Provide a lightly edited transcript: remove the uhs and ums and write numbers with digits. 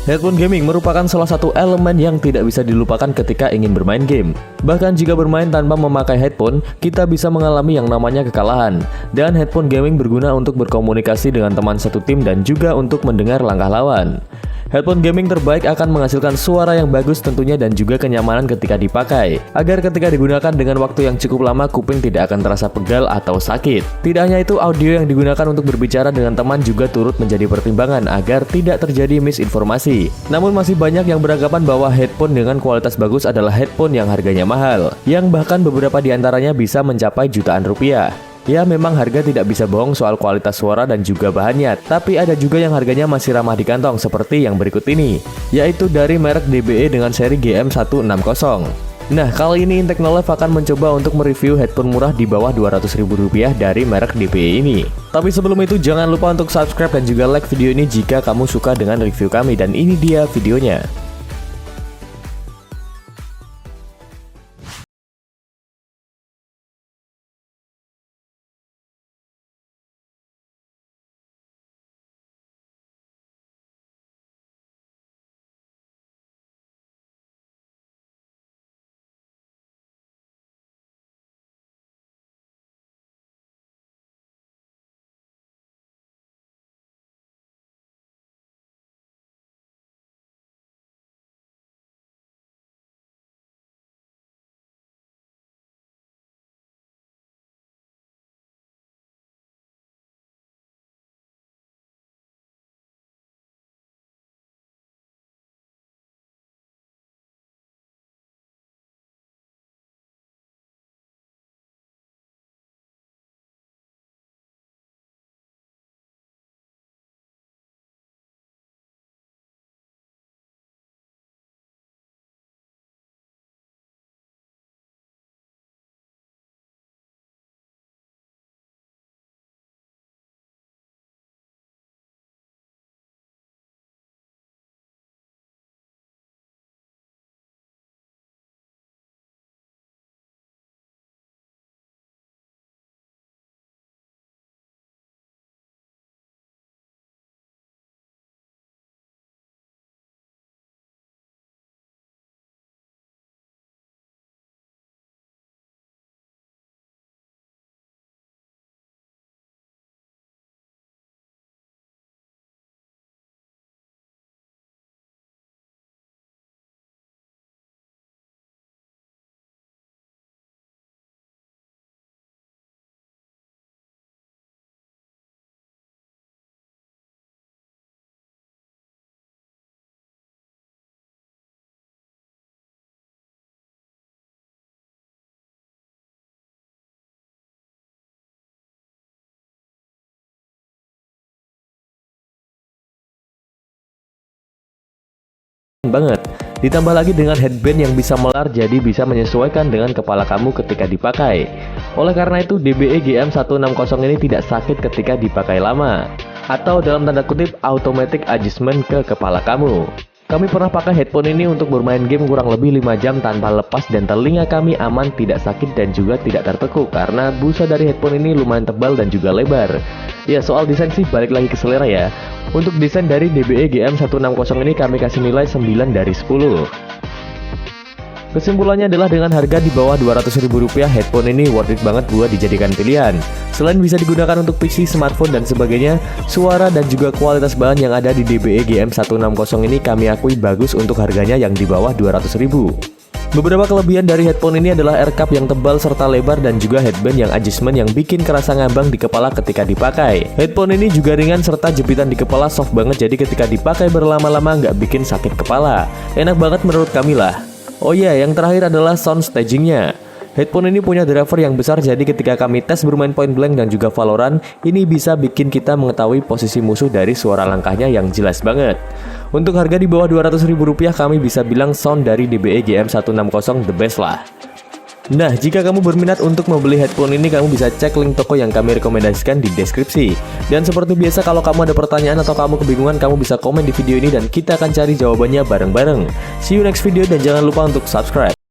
Headphone gaming merupakan salah satu elemen yang tidak bisa dilupakan ketika ingin bermain game. Bahkan jika bermain tanpa memakai headphone, kita bisa mengalami yang namanya kekalahan. Dan headphone gaming berguna untuk berkomunikasi dengan teman satu tim dan juga untuk mendengar langkah lawan. Headphone gaming terbaik akan menghasilkan suara yang bagus tentunya dan juga kenyamanan ketika dipakai, agar ketika digunakan dengan waktu yang cukup lama kuping tidak akan terasa pegal atau sakit. Tidak hanya itu, audio yang digunakan untuk berbicara dengan teman juga turut menjadi pertimbangan agar tidak terjadi misinformasi. Namun masih banyak yang beranggapan bahwa headphone dengan kualitas bagus adalah headphone yang harganya mahal, yang bahkan beberapa diantaranya bisa mencapai jutaan rupiah. Ya, memang harga tidak bisa bohong soal kualitas suara dan juga bahannya, tapi ada juga yang harganya masih ramah di kantong seperti yang berikut ini, yaitu dari merek DBE dengan seri GM160. Nah, kali ini Intechnolive akan mencoba untuk mereview headphone murah di bawah Rp200.000 dari merek DBE ini. Tapi sebelum itu jangan lupa untuk subscribe dan juga like video ini jika kamu suka dengan review kami, dan ini dia videonya. Banget. Ditambah lagi dengan headband yang bisa melar, jadi bisa menyesuaikan dengan kepala kamu ketika dipakai. Oleh karena itu DBE GM160 ini tidak sakit ketika dipakai lama, atau dalam tanda kutip automatic adjustment ke kepala kamu. Kami pernah pakai headphone ini untuk bermain game kurang lebih 5 jam tanpa lepas, dan telinga kami aman, tidak sakit dan juga tidak tertekuk karena busa dari headphone ini lumayan tebal dan juga lebar. Ya, soal desain sih balik lagi ke selera ya. Untuk desain dari DBE GM160 ini kami kasih nilai 9 dari 10. Kesimpulannya adalah dengan harga di bawah Rp200.000, headphone ini worth it banget buat dijadikan pilihan. Selain bisa digunakan untuk PC, smartphone, dan sebagainya, suara dan juga kualitas bahan yang ada di DBE GM160 ini kami akui bagus untuk harganya yang di bawah Rp200.000. Beberapa kelebihan dari headphone ini adalah air cup yang tebal serta lebar dan juga headband yang adjustment yang bikin kerasa ngambang di kepala ketika dipakai. Headphone ini juga ringan serta jepitan di kepala soft banget, jadi ketika dipakai berlama-lama nggak bikin sakit kepala. Enak banget menurut kami lah. Oh iya, yang terakhir adalah sound stagingnya. Headphone ini punya driver yang besar, jadi ketika kami tes bermain Point Blank dan juga Valorant, ini bisa bikin kita mengetahui posisi musuh dari suara langkahnya yang jelas banget. Untuk harga di bawah Rp200.000 kami bisa bilang sound dari DBE GM160 the best lah. Nah, jika kamu berminat untuk membeli headphone ini, kamu bisa cek link toko yang kami rekomendasikan di deskripsi. Dan seperti biasa, kalau kamu ada pertanyaan atau kamu kebingungan, kamu bisa komen di video ini dan kita akan cari jawabannya bareng-bareng. See you next video dan jangan lupa untuk subscribe.